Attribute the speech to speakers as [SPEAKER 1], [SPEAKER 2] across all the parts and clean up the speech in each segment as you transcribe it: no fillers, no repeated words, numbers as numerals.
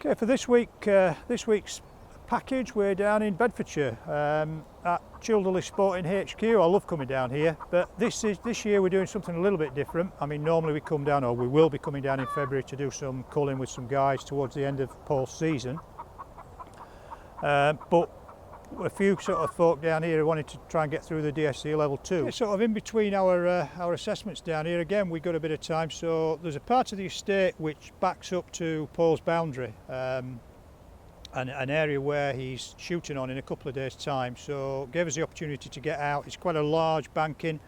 [SPEAKER 1] Okay, for this week's package, we're down in Bedfordshire at Childerley Sporting HQ. I love coming down here, but this year we're doing something a little bit different. I mean, normally we come down, or we will be coming down in February to do some culling with some guys towards the end of Paul's season. But a few sort of folk down here who wanted to try and get through the DSC level 2. Sort of in between our assessments down here, again we've got a bit of time, so there's a part of the estate which backs up to Paul's boundary, and an area where he's shooting on in a couple of days' time, so gave us the opportunity to get out. It's quite a large banking,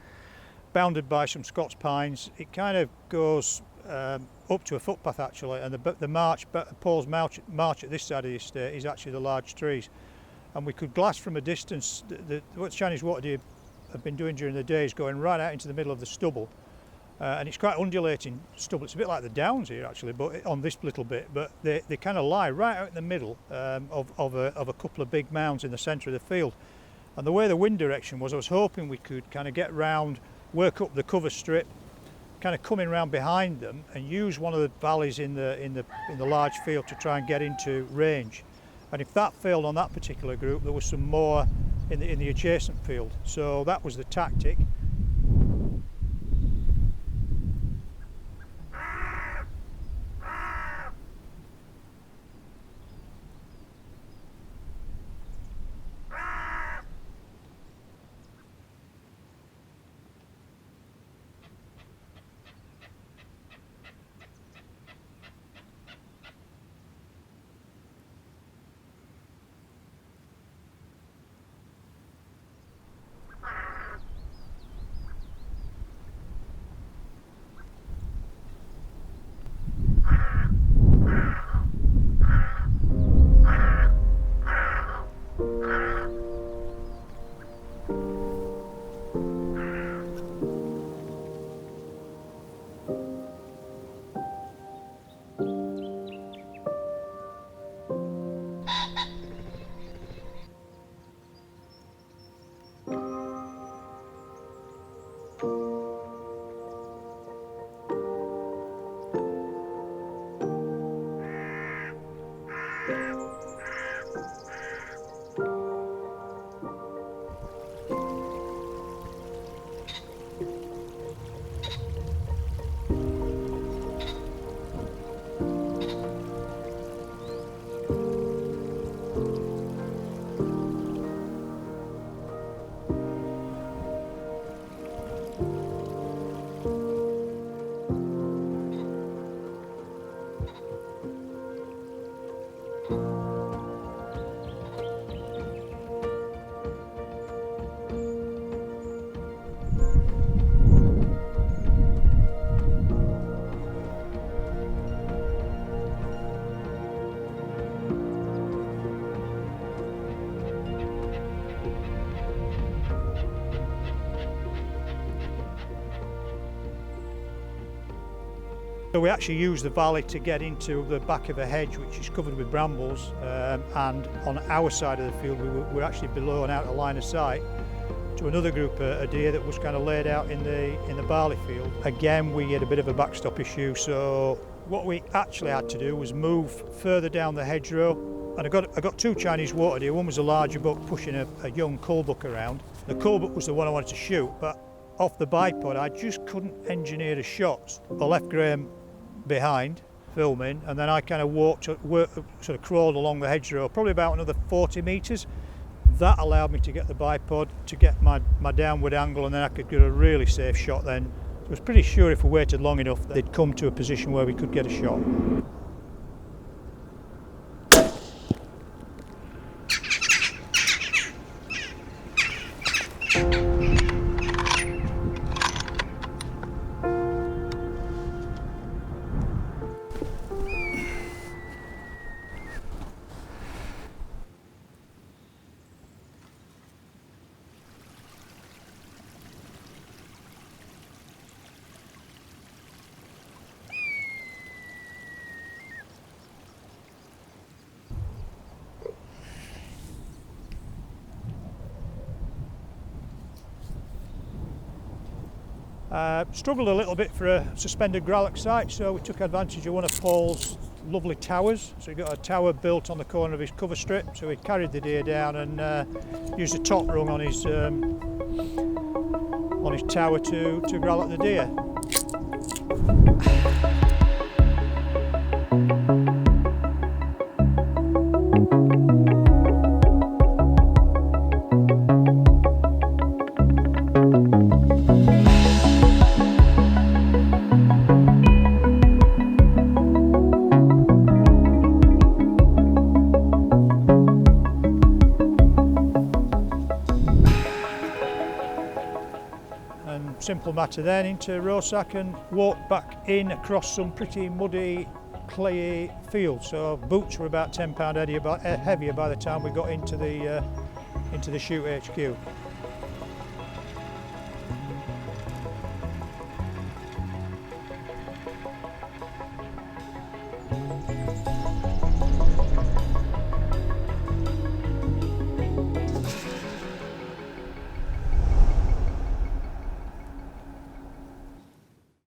[SPEAKER 1] bounded by some Scots pines. It kind of goes up to a footpath actually, and Paul's march at this side of the estate is actually the large trees. And we could glass from a distance what Chinese water deer have been doing during the day is going right out into the middle of the stubble, and it's quite undulating stubble. It's a bit like the downs here actually, but on this little bit. But they kind of lie right out in the middle of a couple of big mounds in the centre of the field. And the way the wind direction was, I was hoping we could kind of get round, work up the cover strip, kind of coming round behind them, and use one of the valleys in the large field to try and get into range. And if that failed on that particular group, there was some more in the adjacent field. So that was the tactic. So we actually use the valley to get into the back of a hedge which is covered with brambles, and on our side of the field we were actually below and out of line of sight to another group of deer that was kind of laid out in the barley field. Again, we had a bit of a backstop issue, so what we actually had to do was move further down the hedgerow, and I got two Chinese water deer. One was a larger buck pushing a young cull-buck around. The cull-buck was the one I wanted to shoot, but off the bipod I just couldn't engineer a shot. I left Graham behind filming, and then I kind of sort of crawled along the hedgerow probably about another 40 metres. That allowed me to get the bipod to get my downward angle, and then I could get a really safe shot then. I was pretty sure if we waited long enough they'd come to a position where we could get a shot. Struggled a little bit for a suspended gralloch sight, so we took advantage of one of Paul's lovely towers. So he got a tower built on the corner of his cover strip. So he carried the deer down and used a top rung on his tower to growl at the deer. Simple matter then, into Rosack and walk back in across some pretty muddy, clayey fields. So boots were about £10 heavier by the time we got into the shoot HQ.